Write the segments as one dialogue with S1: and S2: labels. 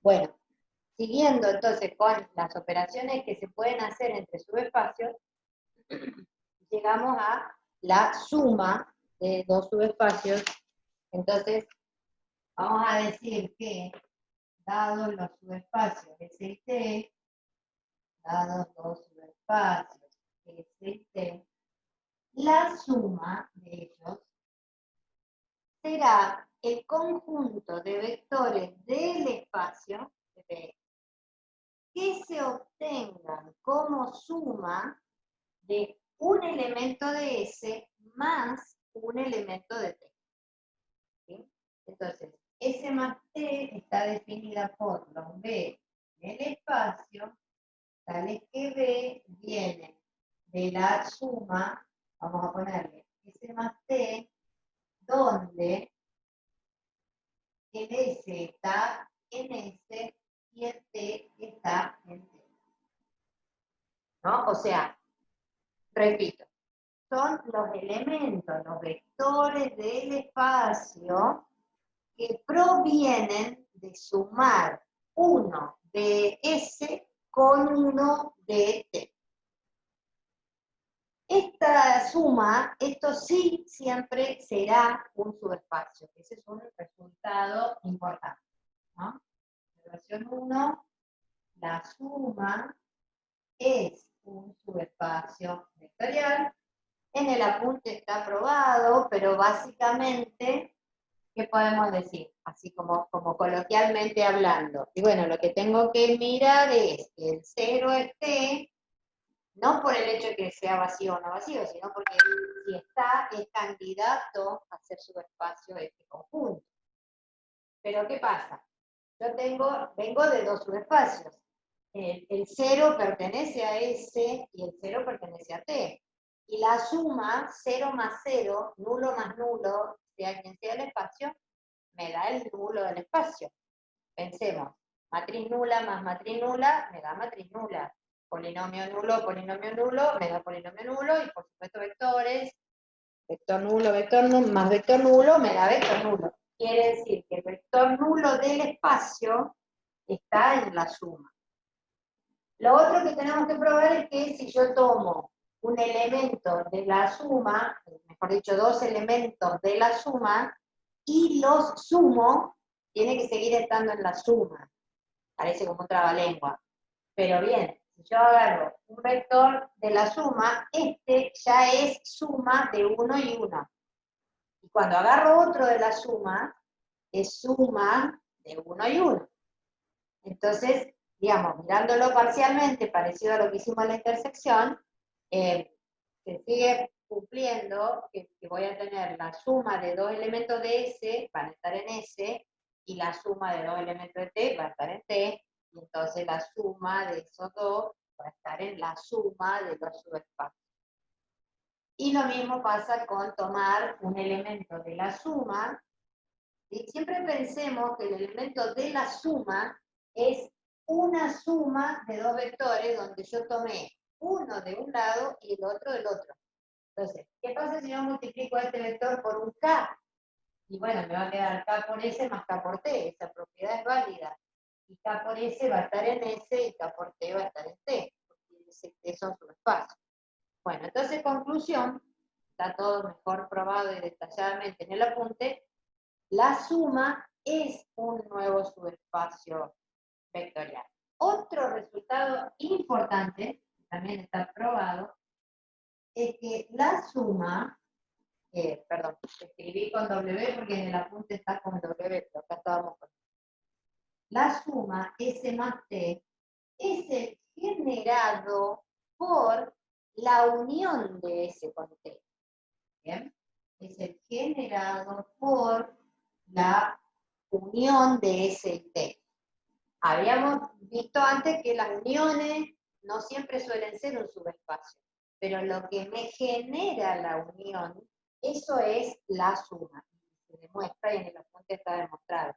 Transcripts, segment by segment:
S1: Bueno, siguiendo entonces con las operaciones que se pueden hacer entre subespacios, llegamos a la suma de dos subespacios. Entonces, vamos a decir que, dados los subespacios S y T, dados los subespacios S y T, la suma de ellos será el conjunto de vectores del espacio que se obtengan como suma de un elemento de S más un elemento de T. ¿Sí? Entonces, S más T está definida por los B del espacio, tales que B viene de la suma, vamos a ponerle S más T, donde el S está en S y el T está en T. ¿No? O sea, repito, son los elementos, los vectores del espacio que provienen de sumar uno de S con uno de T. Esta suma, esto sí siempre será un subespacio. Ese es un resultado importante, ¿no? Observación 1, la suma es un subespacio vectorial. En el apunte está probado, pero básicamente, ¿qué podemos decir? Así como coloquialmente hablando. Y bueno, lo que tengo que mirar es que el 0 esté, no por el hecho de que sea vacío o no vacío, sino porque si está, es candidato a ser subespacio de este conjunto. Pero ¿qué pasa? Yo vengo de dos subespacios. El 0 pertenece a S y el 0 pertenece a T. Y la suma, 0 más 0, nulo más nulo, sea quien sea el espacio, me da el nulo del espacio. Pensemos, matriz nula más matriz nula, me da matriz nula. Polinomio nulo, me da polinomio nulo, y por supuesto vectores, vector nulo, más vector nulo, me da vector nulo. Quiere decir que el vector nulo del espacio está en la suma. Lo otro que tenemos que probar es que si yo tomo un elemento de la suma, mejor dicho, dos elementos de la suma, y los sumo, tiene que seguir estando en la suma. Parece como un trabalengua. Pero bien, si yo agarro un vector de la suma, este ya es suma de 1 y 1. Y cuando agarro otro de la suma, es suma de 1 y 1. Entonces, digamos, mirándolo parcialmente, parecido a lo que hicimos en la intersección, se sigue cumpliendo que voy a tener la suma de dos elementos de S, van a estar en S, y la suma de dos elementos de T va a estar en T, y entonces la suma de esos dos va a estar en la suma de los subespacios. Y lo mismo pasa con tomar un elemento de la suma, y siempre pensemos que el elemento de la suma es una suma de dos vectores donde yo tomé uno de un lado y el otro del otro. Entonces, ¿qué pasa si yo multiplico a este vector por un K? Y bueno, me va a quedar K por S más K por T, esa propiedad es válida. Y K por S va a estar en S y K por T va a estar en T, porque esos son subespacios. Bueno, entonces, conclusión, está todo mejor probado y detalladamente en el apunte, la suma es un nuevo subespacio vectorial. Otro resultado importante, que también está probado, es que la suma, perdón, escribí con W porque en el apunte está con W, pero acá estábamos con. La suma S más T es el generado por la unión de S con T. ¿Bien? Es el generado por la unión de S y T. Habíamos visto antes que las uniones no siempre suelen ser un subespacio, pero lo que me genera la unión, eso es la suma. Se demuestra y en el apunte está demostrado.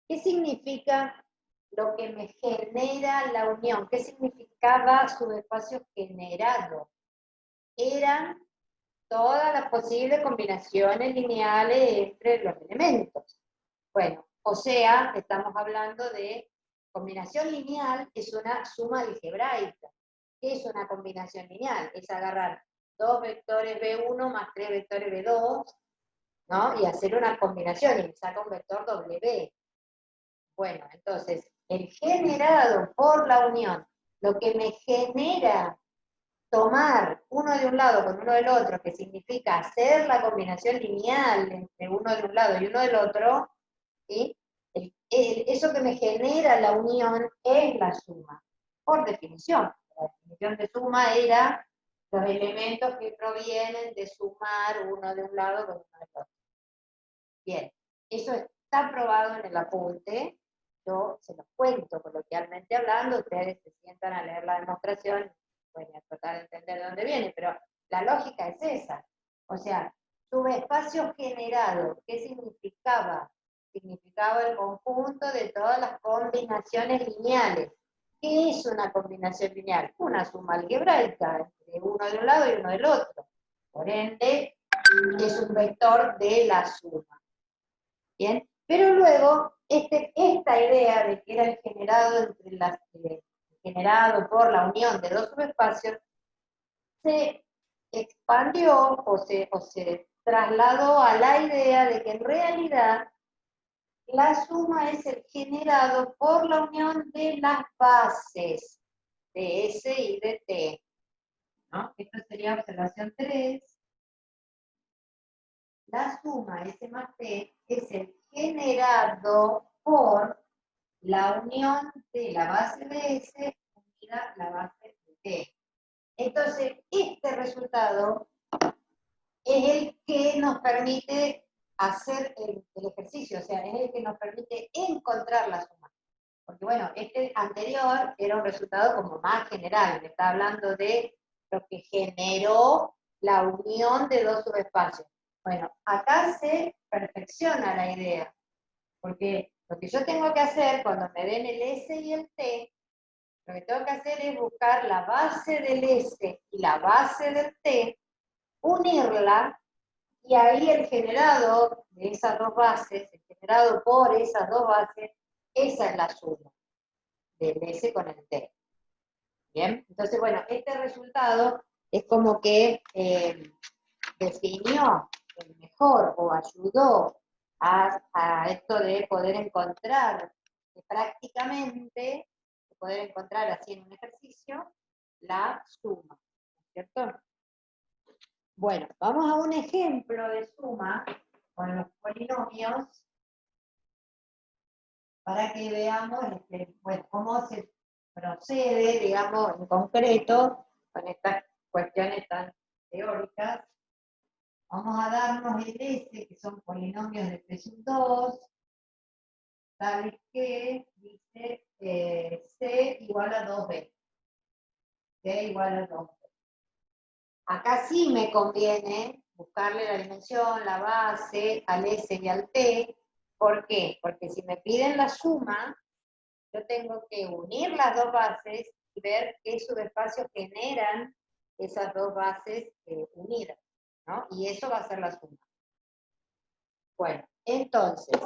S1: ¿Qué significa lo que me genera la unión? ¿Qué significaba subespacio generado? Eran todas las posibles combinaciones lineales entre los elementos. Bueno, o sea, estamos hablando de combinación lineal es una suma algebraica. ¿Qué es una combinación lineal? Es agarrar 2 vectores B1 más 3 vectores B2, ¿no? Y hacer una combinación, y me saca un vector W. Bueno, entonces, el generado por la unión, lo que me genera tomar uno de un lado con uno del otro, que significa hacer la combinación lineal entre uno de un lado y uno del otro, ¿sí? Eso que me genera la unión es la suma, por definición. La definición de suma era los elementos que provienen de sumar uno de un lado con uno del otro. Bien, eso está probado en el apunte, yo se los cuento coloquialmente hablando, ustedes se sientan a leer la demostración, pueden tratar de entender de dónde viene, pero la lógica es esa. O sea, subespacio generado, ¿qué significaba? Significaba el conjunto de todas las combinaciones lineales. ¿Qué es una combinación lineal? Una suma algebraica, entre uno de un lado y uno del otro. Por ende, es un vector de la suma. ¿Bien? Pero luego, esta idea de que era el generado, generado por la unión de dos subespacios, se expandió o se trasladó a la idea de que en realidad la suma es el generado por la unión de las bases de S y de T. ¿No? Esto sería observación 3. La suma S más T es el generado por la unión de la base de S unida a la base de T. Entonces, este resultado es el que nos permite hacer el ejercicio, o sea, es el que nos permite encontrar la suma. Porque bueno, este anterior era un resultado como más general, me está hablando de lo que generó la unión de dos subespacios. Bueno, acá se perfecciona la idea, porque lo que yo tengo que hacer cuando me den el S y el T, lo que tengo que hacer es buscar la base del S y la base del T, unirla, y ahí el generado de esas dos bases, el generado por esas dos bases, esa es la suma del S con el T. Bien, entonces bueno, este resultado es como que definió el mejor o ayudó a esto de poder encontrar prácticamente, de poder encontrar así en un ejercicio, la suma, ¿cierto? Bueno, vamos a un ejemplo de suma con los polinomios para que veamos bueno, cómo se procede, digamos, en concreto con estas cuestiones tan teóricas. Vamos a darnos el S, que son polinomios de P sub 2, tales que dice C igual a 2B. C igual a 2B. Acá sí me conviene buscarle la dimensión, la base, al S y al T. ¿Por qué? Porque si me piden la suma, yo tengo que unir las dos bases y ver qué subespacios generan esas dos bases unidas, ¿no? Y eso va a ser la suma. Bueno, entonces,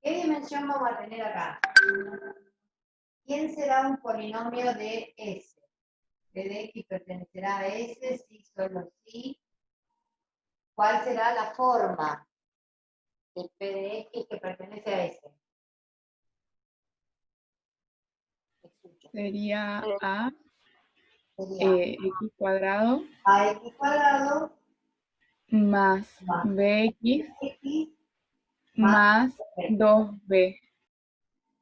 S1: ¿qué dimensión vamos a tener acá? ¿Quién será un polinomio de S? P de X pertenecerá a S, sí, solo sí. ¿Cuál será la forma del P de X que pertenece a S?
S2: Sería A,
S1: Sería
S2: X cuadrado
S1: AX cuadrado
S2: más
S1: más
S2: BX
S1: X
S2: más
S1: B.
S2: 2B.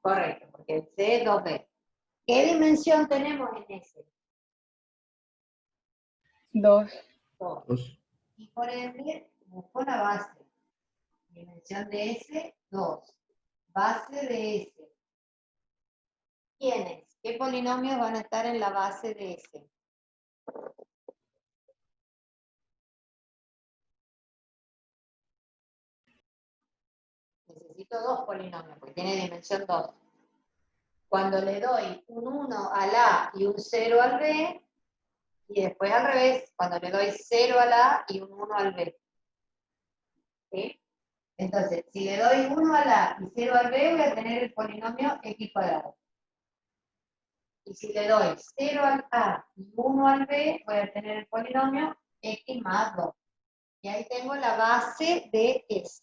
S1: Correcto, porque el C es 2B. ¿Qué dimensión tenemos en S?
S2: 2.
S1: 2. Y por ende, busco la base. Dimensión de S, 2. Base de S. ¿Quiénes? ¿Qué polinomios van a estar en la base de S? Necesito dos polinomios, porque tiene dimensión 2. Cuando le doy un 1 al A y un 0 al B, y después al revés, cuando le doy 0 al A y un 1 al B. ¿Sí? Entonces, si le doy 1 al A y 0 al B, voy a tener el polinomio x cuadrado. Y si le doy 0 al A y 1 al B, voy a tener el polinomio x más 2. Y ahí tengo la base de S.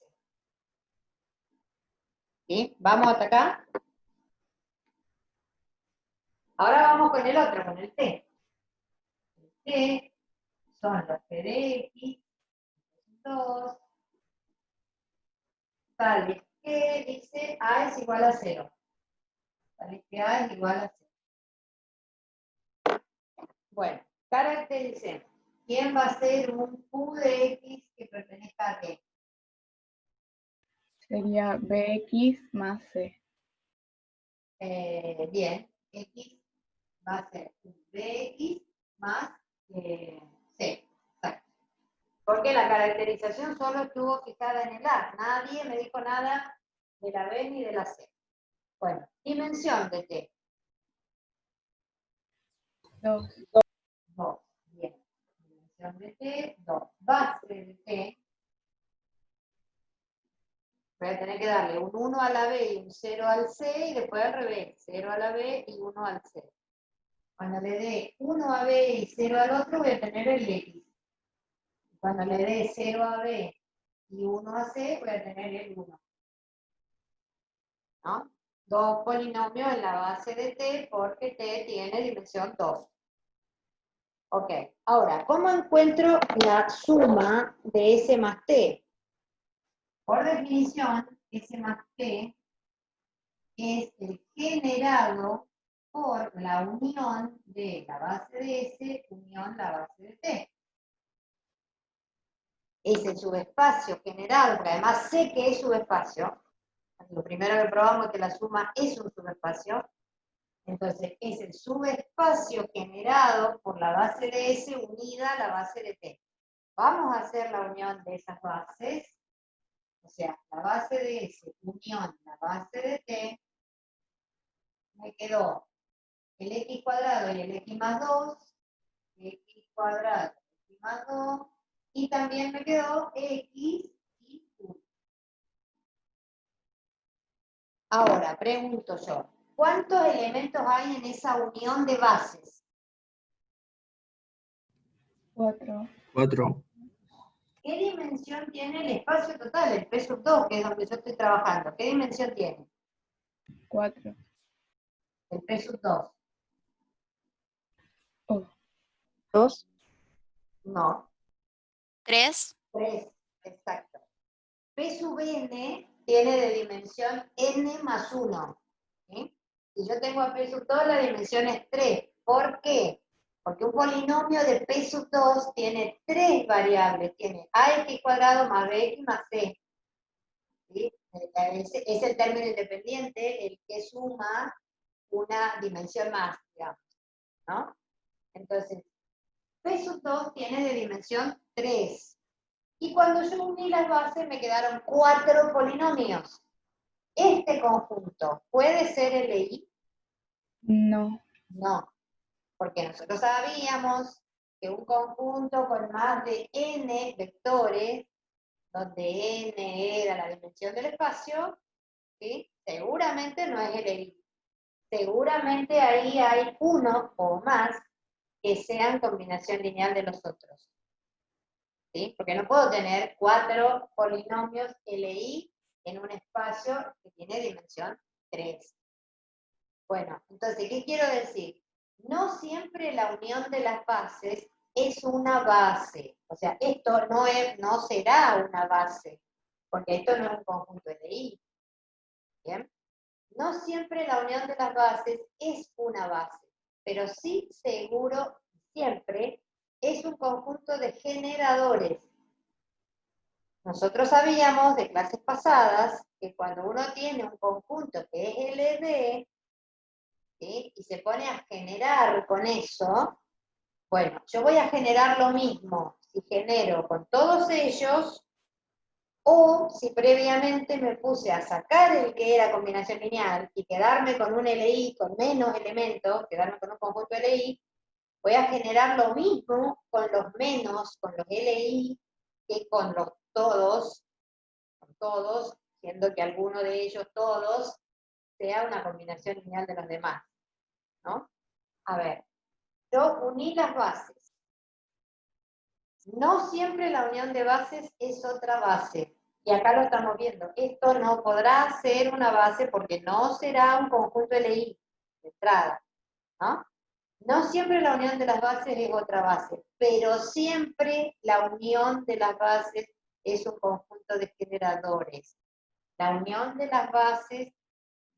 S1: ¿Sí? ¿Vamos hasta acá? Ahora vamos con el otro, con el T. El T son los T de X, 2, tales que dice A es igual a 0. Tales que A es igual a 0. Bueno, caractericemos. ¿Quién va a ser un Q de X que pertenezca a T?
S2: Sería bx más c.
S1: Bien, X va a ser bx más c. Exacto. Porque la caracterización solo estuvo fijada en el A. Nadie me dijo nada de la B ni de la C. Bueno, dimensión de T.
S2: 2.
S1: 2. Bien. Dimensión de T, 2. Base de T. Voy a tener que darle un 1 a la B y un 0 al C, y después al revés, 0 a la B y 1 al C. Cuando le dé 1 a B y 0 al otro, voy a tener el X. Cuando le dé 0 a B y 1 a C, voy a tener el 1. ¿No? Dos polinomios en la base de T, porque T tiene dimensión 2. Ok, ahora, ¿cómo encuentro la suma de S más T? Por definición, S más T es el generado por la unión de la base de S unión la base de T. Es el subespacio generado, porque además sé que es subespacio. Lo primero que probamos es que la suma es un subespacio. Entonces, es el subespacio generado por la base de S unida a la base de T. Vamos a hacer la unión de esas bases. O sea, la base de S unión la base de T. Me quedó el x cuadrado y el x más 2. X cuadrado, x más 2. Y también me quedó x y 1. Ahora, pregunto yo, ¿cuántos elementos hay en esa unión de bases?
S2: 4.
S3: 4.
S1: ¿Qué dimensión tiene el espacio total, el P sub 2, que es donde yo estoy trabajando? ¿Qué dimensión tiene?
S2: 4.
S1: El P sub 2.
S2: Oh.
S3: 2.
S1: No,
S4: 3.
S1: 3, exacto. P sub n tiene de dimensión n más 1. ¿Sí? Si yo tengo a P sub 2, la dimensión es 3. ¿Por qué? Porque un polinomio de P sub 2 tiene 3 variables. Tiene ax cuadrado más bx más c. ¿Sí? Es el término independiente el que suma una dimensión más, digamos, ¿no? Entonces, P sub 2 tiene de dimensión 3. Y cuando yo uní las bases me quedaron 4 polinomios. ¿Este conjunto puede ser LI?
S2: No.
S1: No, porque nosotros sabíamos que un conjunto con más de n vectores, donde n era la dimensión del espacio, ¿sí? Seguramente no es LI. Seguramente ahí hay uno o más que sean combinación lineal de los otros. ¿Sí? Porque no puedo tener 4 polinomios LI en un espacio que tiene dimensión 3. Bueno, entonces, ¿qué quiero decir? No siempre la unión de las bases es una base. O sea, esto no será una base, porque esto no es un conjunto LI. ¿Bien? No siempre la unión de las bases es una base, pero sí seguro, siempre, es un conjunto de generadores. Nosotros sabíamos de clases pasadas que cuando uno tiene un conjunto que es LD, ¿sí? Y se pone a generar con eso, bueno, yo voy a generar lo mismo si genero con todos ellos, o si previamente me puse a sacar el que era combinación lineal y quedarme con un LI con menos elementos, quedarme con un conjunto LI, voy a generar lo mismo con los menos, con los LI, que con los todos todos, siendo que alguno de ellos todos sea una combinación lineal de los demás, ¿no? A ver, yo uní las bases. No siempre la unión de bases es otra base. Y acá lo estamos viendo. Esto no podrá ser una base porque no será un conjunto LI de entrada, ¿no? No siempre la unión de las bases es otra base, pero siempre la unión de las bases es un conjunto de generadores. La unión de las bases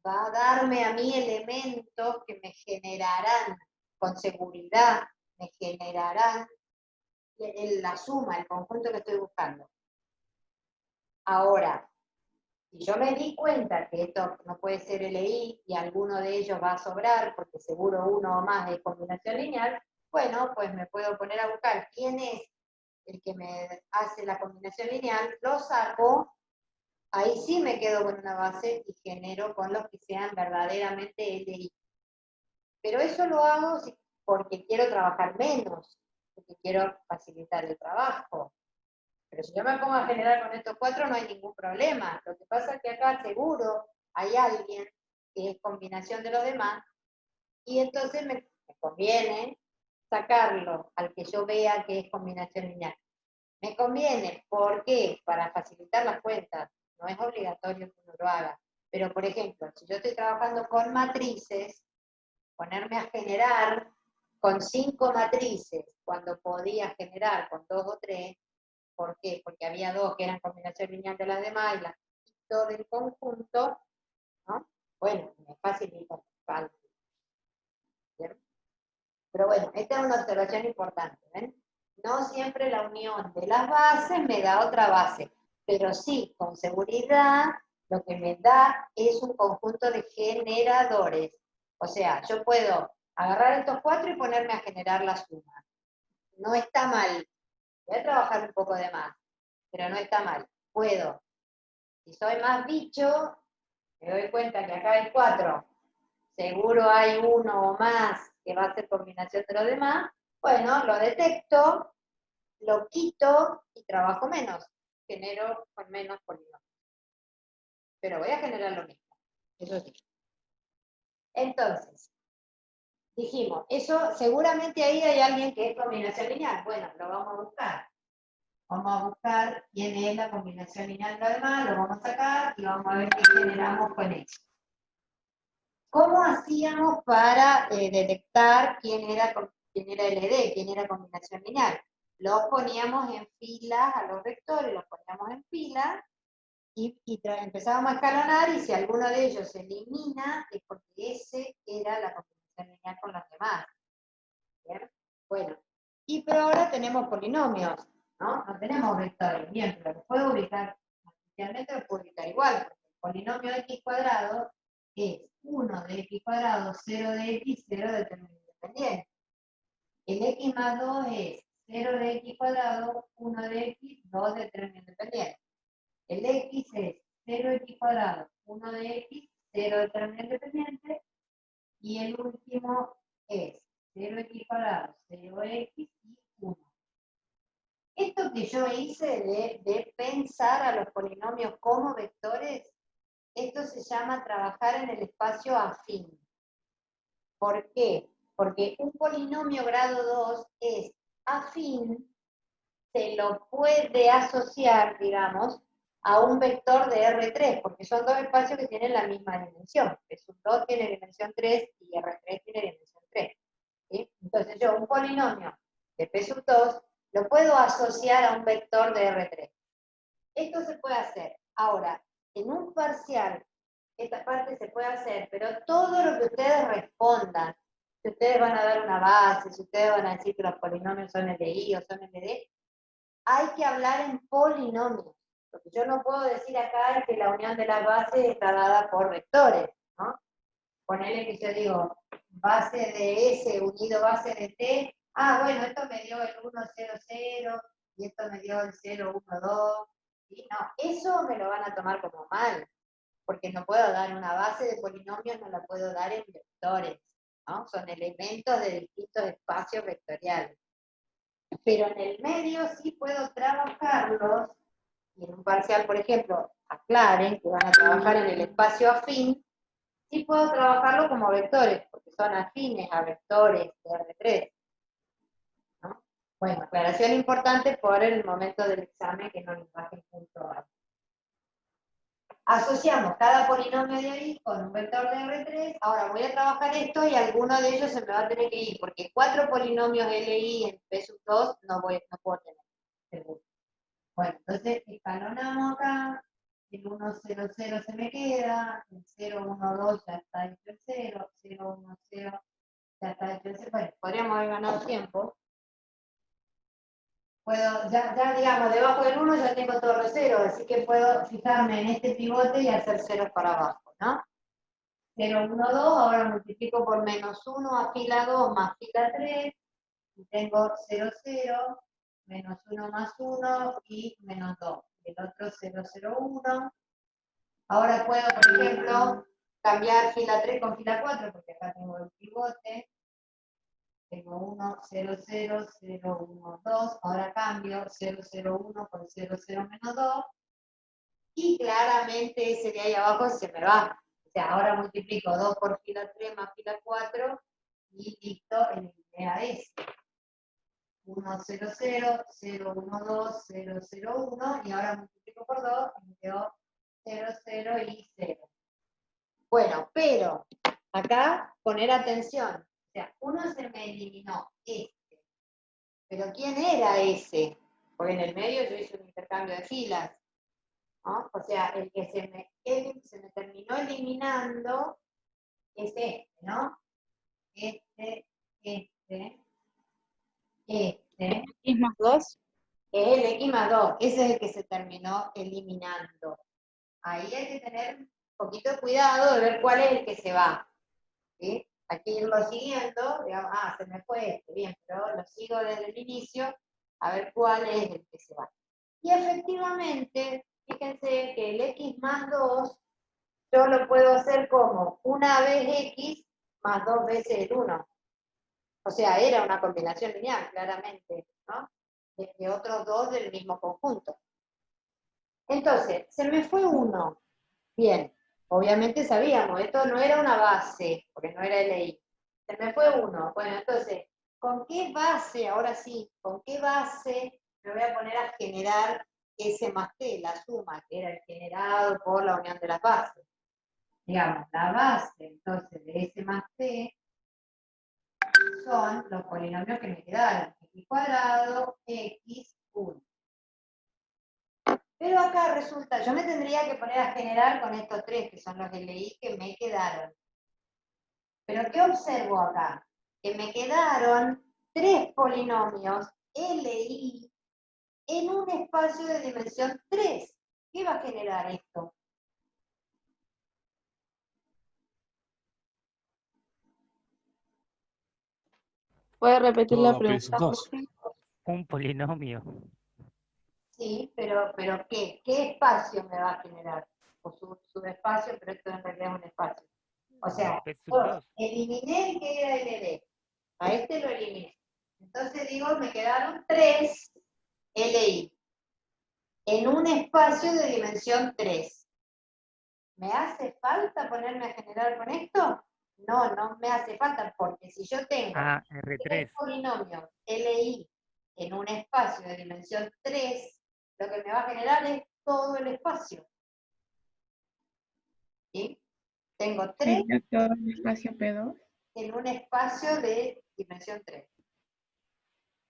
S1: va a darme a mí elementos que me generarán con seguridad, me generarán la suma, el conjunto que estoy buscando. Ahora, si yo me di cuenta que esto no puede ser LI y alguno de ellos va a sobrar, porque seguro uno o más es combinación lineal, bueno, pues me puedo poner a buscar quién es el que me hace la combinación lineal, lo saco, ahí sí me quedo con una base y genero con los que sean verdaderamente LI. Pero eso lo hago porque quiero trabajar menos, porque quiero facilitar el trabajo. Pero si yo me pongo a generar con estos 4 no hay ningún problema. Lo que pasa es que acá seguro hay alguien que es combinación de los demás y entonces me conviene sacarlo al que yo vea que es combinación lineal. Me conviene, ¿por qué? Para facilitar las cuentas. No es obligatorio que uno lo haga. Pero, por ejemplo, si yo estoy trabajando con matrices, ponerme a generar con 5 matrices, cuando podía generar con 2 o 3, ¿por qué? Porque había 2 que eran combinación lineal de las demás y las quito del conjunto, ¿no? Bueno, me facilita el cálculo. ¿Bien? Pero bueno, esta es una observación importante, ¿ven? No siempre la unión de las bases me da otra base, pero sí, con seguridad, lo que me da es un conjunto de generadores. O sea, yo puedo agarrar estos 4 y ponerme a generar la suma. No está mal. Voy a trabajar un poco de más, pero no está mal. Puedo. Si soy más bicho, me doy cuenta que acá hay 4. Seguro hay uno o más que va a ser combinación de los demás. Bueno, lo detecto, lo quito y trabajo menos. Genero con menos polinomios. Pero voy a generar lo mismo. Eso sí. Entonces, dijimos, eso seguramente ahí hay alguien que es combinación lineal. Bueno, lo vamos a buscar. Vamos a buscar quién es la combinación lineal de los demás, lo vamos a sacar y vamos a ver qué generamos con eso. ¿Cómo hacíamos para detectar quién era LD, quién era combinación lineal? Los poníamos en filas a los vectores, los poníamos en filas y empezábamos a escalonar y si alguno de ellos se elimina es porque ese era la combinación lineal con los demás. ¿Bien? Bueno, pero ahora tenemos polinomios, ¿no? No tenemos vectores, bien, pero los puedo ubicar, oficialmente los puedo ubicar igual, porque el polinomio x cuadrado es 1 de x cuadrado, 0 de x, 0 de término independiente. El x más 2 es 0 de x cuadrado, 1 de x, 2 de término independiente. El x es 0x cuadrado, 1 de x, 0 de término independiente. Y el último es 0x cuadrado, 0x y 1. Esto que yo hice de pensar a los polinomios como vectores, esto se llama trabajar en el espacio afín. ¿Por qué? Porque un polinomio grado 2 es afín, se lo puede asociar, digamos, a un vector de R3, porque son dos espacios que tienen la misma dimensión. P2 tiene dimensión 3 y R3 tiene dimensión 3. ¿Sí? Entonces yo un polinomio de P2 lo puedo asociar a un vector de R3. Esto se puede hacer. Ahora, en un parcial, esta parte se puede hacer, pero todo lo que ustedes respondan, si ustedes van a dar una base, si ustedes van a decir que los polinomios son LI o son LD, hay que hablar en polinomios. Lo que yo no puedo decir acá es que la unión de las bases está dada por vectores, ¿no? Ponele que yo digo, base de S unido base de T, bueno, esto me dio el 1, 0, 0, y esto me dio el 0, 1, 2, ¿sí? No, eso me lo van a tomar como mal, porque no puedo dar una base de polinomios, no la puedo dar en vectores, ¿no? Son elementos de distintos espacios vectoriales. Pero en el medio sí puedo trabajarlos y en un parcial, por ejemplo, aclaren que van a trabajar en el espacio afín, sí puedo trabajarlo como vectores, porque son afines a vectores de R3. ¿No? Bueno, aclaración importante por el momento del examen que no les baje el punto alto. Asociamos cada polinomio de ahí con un vector de R3, ahora voy a trabajar esto y alguno de ellos se me va a tener que ir, porque 4 polinomios LI en P sub 2 no puedo tener, seguro. Bueno, entonces escalonamos acá, el 1, 0, 0 se me queda, el 0, 1, 2 ya está hecho el 0, 0, 1, 0 ya está hecho el 0, bueno, podríamos haber ganado tiempo. Puedo, ya digamos, debajo del 1 ya tengo todos los ceros, así que puedo fijarme en este pivote y hacer ceros para abajo, ¿no? 0, 1, 2, ahora multiplico por menos 1 a fila 2 más fila 3, y tengo 0, 0, menos 1 más 1 y menos 2. El otro 0, 0, 1. Ahora puedo, por ejemplo, cambiar fila 3 con fila 4, porque acá tengo el pivote. Tengo 1, 0, 0, 0, 1, 2, ahora cambio 0, 0, 1 con 0, 0, menos 2, y claramente ese de ahí abajo se me va. O sea, ahora multiplico 2 por fila 3 más fila 4, y listo, eliminé a ese. 1, 0, 0, 0, 1, 2, 0, 0, 1, y ahora multiplico por 2, y me quedó 0, 0 y 0. Bueno, pero acá poner atención. O sea, uno se me eliminó este. Pero ¿quién era ese? Porque en el medio yo hice un intercambio de filas, ¿no? O sea, el que se me terminó eliminando es este, ¿no? Este,
S2: X más 2.
S1: es el X más 2, ese es el que se terminó eliminando. Ahí hay que tener un poquito de cuidado de ver cuál es el que se va, ¿sí? Hay que irlo siguiendo, digamos, se me fue este, bien, pero lo sigo desde el inicio a ver cuál es el que se va. Y efectivamente, fíjense que el X más 2, yo lo puedo hacer como una vez X más 2 veces el 1. O sea, era una combinación lineal, claramente, ¿no? De otros dos del mismo conjunto. Entonces, se me fue 1. Bien, obviamente sabíamos, esto no era una base, porque no era LI. Se me fue 1. Bueno, entonces, ¿con qué base, ahora sí, con qué base me voy a poner a generar S más T, la suma, que era el generado por la unión de las bases? Digamos, la base, entonces, de S más T son los polinomios que me quedaron, x cuadrado, x1. Pero acá resulta, yo me tendría que poner a generar con estos tres, que son los LI que me quedaron. Pero ¿qué observo acá? Que me quedaron 3 polinomios LI en un espacio de dimensión 3. ¿Qué va a generar esto?
S2: ¿Puede repetir la
S3: Todo P sub
S2: pregunta,
S3: 2.
S2: Jorge?
S5: Un polinomio.
S1: Sí, pero ¿qué? ¿Qué espacio me va a generar? O subespacio, pero esto en realidad es un espacio. O sea,
S5: P sub
S1: yo
S5: 2.
S1: eliminé el que era LD. A este lo eliminé. Entonces digo, me quedaron 3 LI en un espacio de dimensión 3. ¿Me hace falta ponerme a generar con esto? No, no me hace falta, porque si yo tengo
S5: Ah,
S1: 3
S5: R3.
S1: polinomios LI en un espacio de dimensión 3, lo que me va a generar es todo el espacio. ¿Sí? Tengo 3
S2: ¿Sería todo el espacio P2?
S1: en un espacio de dimensión 3.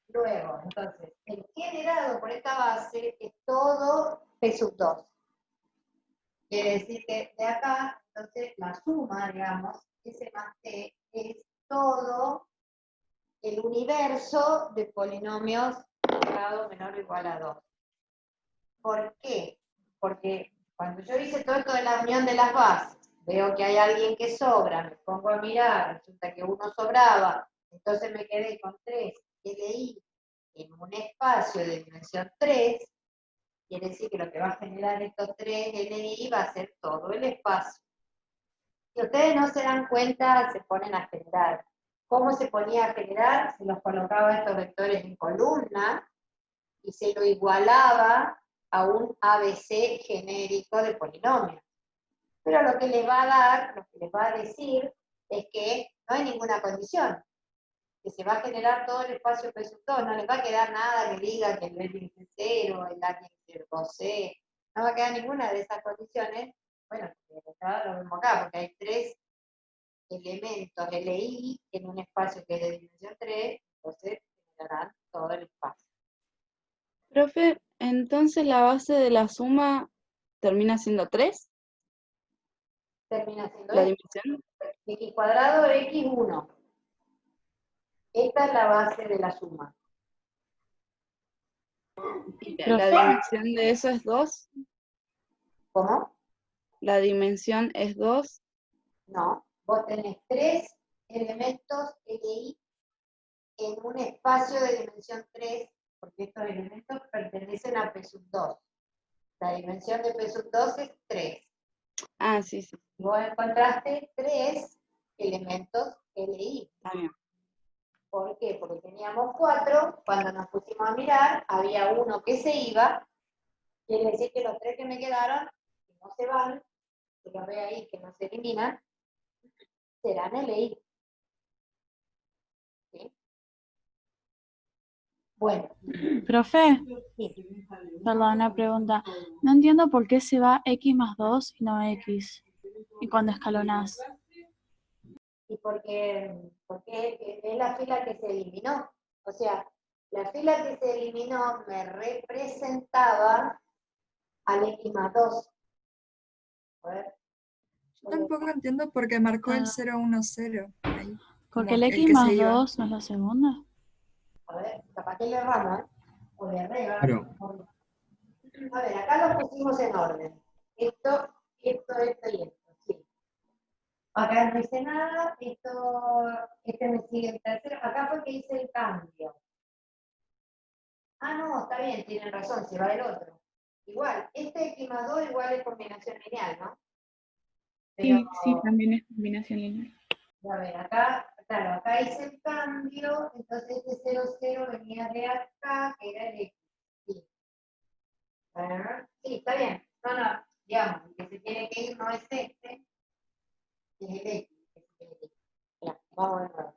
S1: Luego, entonces, el generado por esta base es todo P sub 2. Quiere decir que de acá, entonces, la suma, digamos, S más T, es todo el universo de polinomios grado menor o igual a 2. ¿Por qué? Porque cuando yo hice todo esto de la unión de las bases, veo que hay alguien que sobra, me pongo a mirar, resulta que uno sobraba, entonces me quedé con 3 LI en un espacio de dimensión 3, quiere decir que lo que va a generar estos 3 LI va a ser todo el espacio. Si ustedes no se dan cuenta, se ponen a generar. ¿Cómo se ponía a generar? Se los colocaba estos vectores en columna y se lo igualaba a un ABC genérico de polinomios. Pero lo que les va a dar, lo que les va a decir, es que no hay ninguna condición, que se va a generar todo el espacio P2, no les va a quedar nada que diga que el B tiene que ser 0, el A tiene que ser 2C, no va a quedar ninguna de esas condiciones. Bueno, lo vemos acá, porque hay 3 elementos LI en un espacio que es de dimensión 3, entonces generarán todo el espacio.
S2: Profe, entonces la base de la suma termina siendo 3,
S1: Termina siendo
S2: la
S1: esto,
S2: dimensión.
S1: x cuadrado x1. Esta es la base de la suma.
S2: Y la dimensión de eso es 2.
S1: ¿Cómo?
S2: La dimensión es 2.
S1: No, vos tenés 3 elementos LI en un espacio de dimensión 3, porque estos elementos pertenecen a P2. La dimensión de P2 es 3.
S2: Ah, sí, sí.
S1: Vos encontraste 3 elementos LI.
S2: Está bien.
S1: ¿Por qué? Porque teníamos 4, cuando nos pusimos a mirar, había uno que se iba, quiere decir que los 3 que me quedaron, que no se van, que los ve ahí, que no se eliminan, serán LI. ¿Sí? Bueno.
S6: Profe,
S1: Sí.
S6: perdón, una pregunta. No entiendo por qué se va x más 2 y no x. Y cuando escalonás.
S1: Y porque es la fila que se eliminó. O sea, la fila que se eliminó me representaba al x más 2. A ver.
S7: Yo tampoco entiendo por qué marcó el 010 ahí.
S6: Porque
S7: Como
S6: el
S7: que
S6: x
S7: que se
S6: más
S7: iba.
S6: 2 no es la segunda.
S1: A ver, capaz que le erramos, ¿eh? O le arregla.
S3: Claro.
S1: A ver, acá lo pusimos en orden. Esto y esto, sí. Acá no hice nada, este me sigue en tercero. Acá fue que hice el cambio. Ah, no, está bien, tienen razón, se va el otro. Igual, este x más 2 igual es combinación lineal, ¿no? Pero,
S2: Sí, sí, también es combinación lineal.
S1: a ver, acá, claro, acá hice el cambio, entonces este 0, 0 venía de acá, que era el x. Sí. Sí, está bien. No, digamos, el que se tiene que ir no es este, es el x. Ya, vamos de nuevo.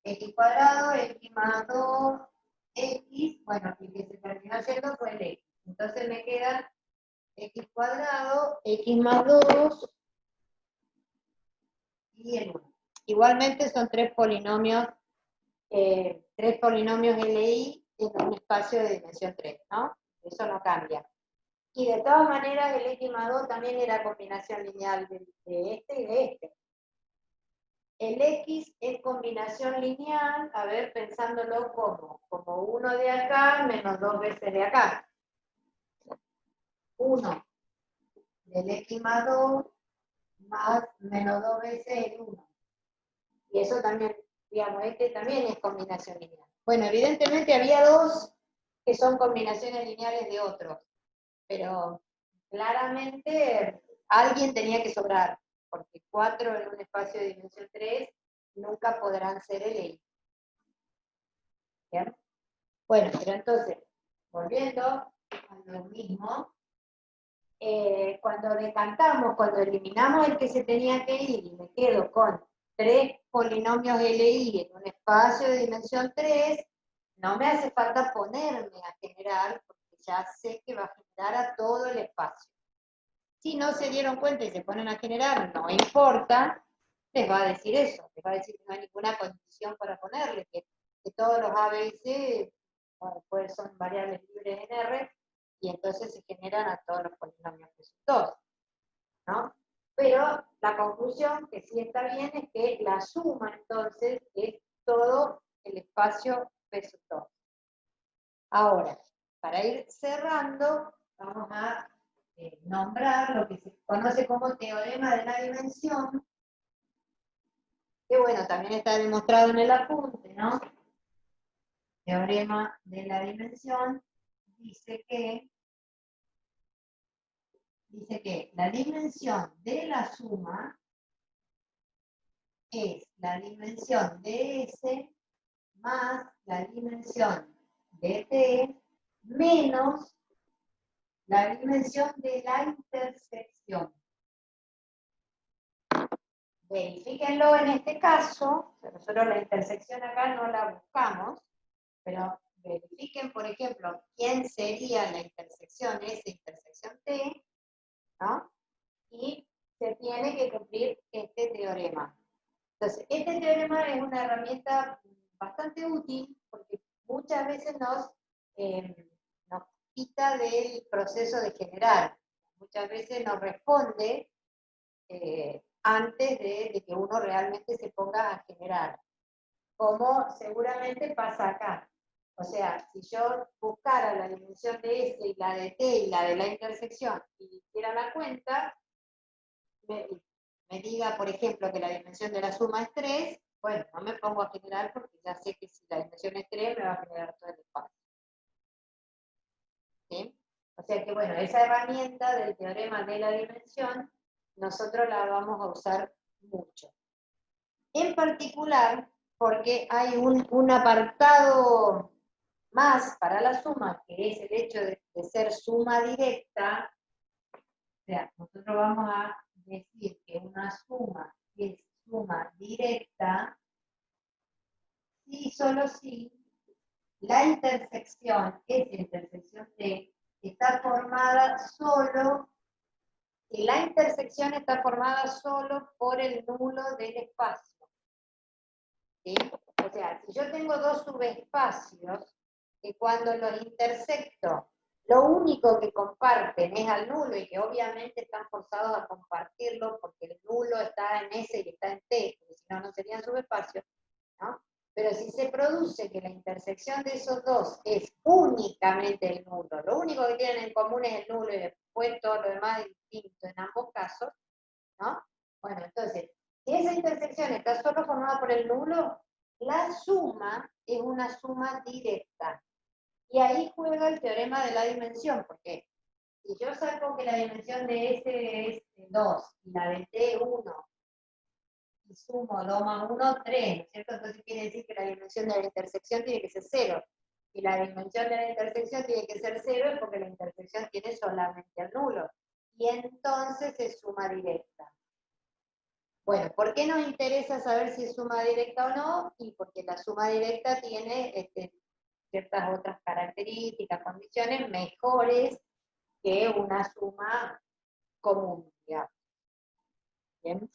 S1: X cuadrado, x más 2, x, bueno, el que se terminó yendo fue el x. Entonces me queda x cuadrado, x más 2 y el 1. Igualmente son 3 polinomios LI en un espacio de dimensión 3, ¿no? Eso no cambia. Y de todas maneras el x más 2 también era combinación lineal de este y de este. El x es combinación lineal, a ver, pensándolo como 1 de acá menos 2 veces de acá. 1 del x más 2 más menos 2 veces el 1. Y eso también, digamos, este también es combinación lineal. Bueno, evidentemente había 2 que son combinaciones lineales de otros, pero claramente alguien tenía que sobrar, porque 4 en un espacio de dimensión 3 nunca podrán ser LI. ¿Bien? Bueno, pero entonces, volviendo a lo mismo, cuando decantamos, cuando eliminamos el que se tenía que ir y me quedo con 3 polinomios LI en un espacio de dimensión 3, no me hace falta ponerme a generar, porque ya sé que va a generar a todo el espacio. Si no se dieron cuenta y se ponen a generar, no importa, les va a decir eso, les va a decir que no hay ninguna condición para ponerle, que todos los A, B y C pues son variables libres en R, y entonces se generan a todos los polinomios que son 2, ¿no? Pero la conclusión, que sí está bien, es que la suma entonces es todo el espacio P2. Ahora, para ir cerrando, vamos a nombrar lo que se conoce como teorema de la dimensión, que bueno, también está demostrado en el apunte, ¿no? Teorema de la dimensión dice que la dimensión de la suma es la dimensión de S más la dimensión de T menos la dimensión de la intersección. Verifíquenlo en este caso, nosotros la intersección acá no la buscamos, pero verifiquen, por ejemplo, quién sería la intersección S intersección T, ¿no? Y se tiene que cumplir este teorema. Entonces, este teorema es una herramienta bastante útil porque muchas veces nos quita del proceso de generar. Muchas veces nos responde antes de que uno realmente se ponga a generar. Como seguramente pasa acá. O sea, si yo buscara la dimensión de S y la de T y la de la intersección y hiciera la cuenta, me diga, por ejemplo, que la dimensión de la suma es 3, bueno, no me pongo a generar porque ya sé que si la dimensión es 3 me va a generar todo el espacio. ¿Sí? O sea que, bueno, esa herramienta del teorema de la dimensión, nosotros la vamos a usar mucho. En particular, porque hay un apartado más para la suma, que es el hecho de ser suma directa. O sea, nosotros vamos a decir que una suma es suma directa si solo si la intersección, esa intersección T, está formada solo, si la intersección está formada solo por el nulo del espacio. ¿Sí? O sea, si yo tengo dos subespacios, que cuando los intersecto, lo único que comparten es al nulo, y que obviamente están forzados a compartirlo porque el nulo está en S y está en T, porque si no, no serían subespacios, ¿no? Pero si se produce que la intersección de esos dos es únicamente el nulo, lo único que tienen en común es el nulo y después todo lo demás es distinto en ambos casos, ¿no? Bueno, entonces, si esa intersección está solo formada por el nulo, la suma es una suma directa. Y ahí juega el teorema de la dimensión, porque si yo saco que la dimensión de S es 2 y la de T 1, y sumo 2 más 1, 3, ¿no es cierto? Entonces quiere decir que la dimensión de la intersección tiene que ser 0. Y la dimensión de la intersección tiene que ser 0 es porque la intersección tiene solamente el nulo. Y entonces es suma directa. Bueno, ¿por qué nos interesa saber si es suma directa o no? Y porque la suma directa tiene ciertas otras características, condiciones mejores que una suma común, digamos. Bien.